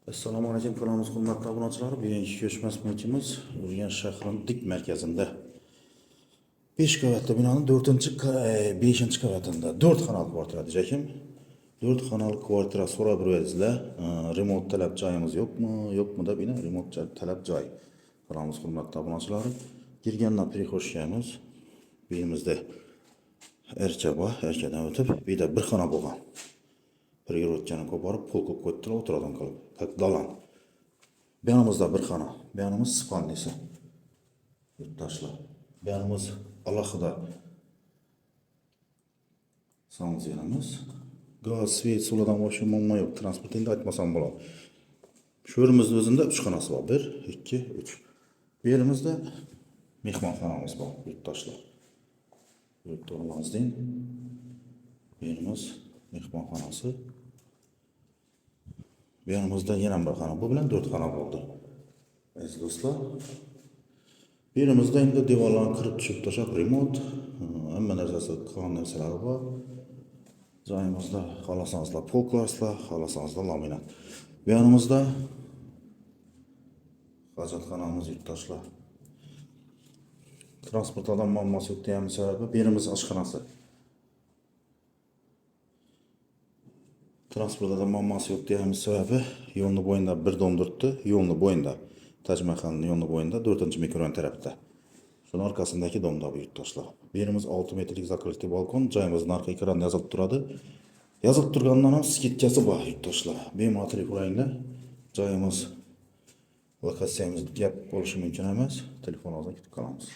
Assalomu alaykum kanalimiz hurmatli obunachilari. Bugungi ko'chmas mulkimiz Urganch shahrining dik markazida 5 qavatli binoning 5 qavatida 4 xonali kvartira dejakim. 4 xonali kvartira so'rab yurasizlar. Remont talab joyimiz yo'qmi deb bino remont talab joy. Kanalimiz hurmatli obunachilari. Girgandan xushlaymiz. Uyimizda ercha bor, erchadan o'tib, bu yerda bir xona bo'lgan. Природжаны ko'parib, pul ko'p qo'yibdilar, o'tiradigan qilib. Tak dalan. Bu yanimizda bir xona. Bu yanimiz spalnisi. Yurtdoshlar. Bu yanimiz alohida sanzirimiz. Gaz, svet, suvdan boshqa muammo yo'q. Transport endi aytmasam bo'ladi. Shu yerimizda o'zida 3 xonasi bor. 1, 2, 3. Bu yerimizda mehmonxonamiz bor, yurtdoshlar. Yurtdoshimizning bu yerimiz mehmonxonasi. Bu yanimizda yana bir xona. Bu bilan 4 xona bo'ldi. Aziz do'stlar, bu yerimizda endi devorlarni kirib tushib tashlab remont, hamma narsasi qilgan narsalar bor. Joyimizda xohlasangiz polkaslar, xohlasangiz laminat. Bu yanimizda hojatxonamiz yurtdoshlar. Transportdan muammosi yo'q degan sababi bu yerimiz oshxonasi. Transportda muammosi yo'q deganimiz sababi yo'lning bo'yida bir dom turibdi, yo'lning bo'yida, Taj Mahalning yo'lning bo'yida 4-mikrorayon tarafda. Shuning orqasindagi domda bu yurtdoshlar. Bu yerimiz 6 metrlik zakrytый balkon, joyimiz narxi ekranda yozilib turadi. Yozilib turgandan ham skitkasi bor yurtdoshlar. Bemalol qo'yinglar. Joyimiz lokatsiyamiz gap bo'lishi mumkin emas. Telefoningizdan kutib qolamiz.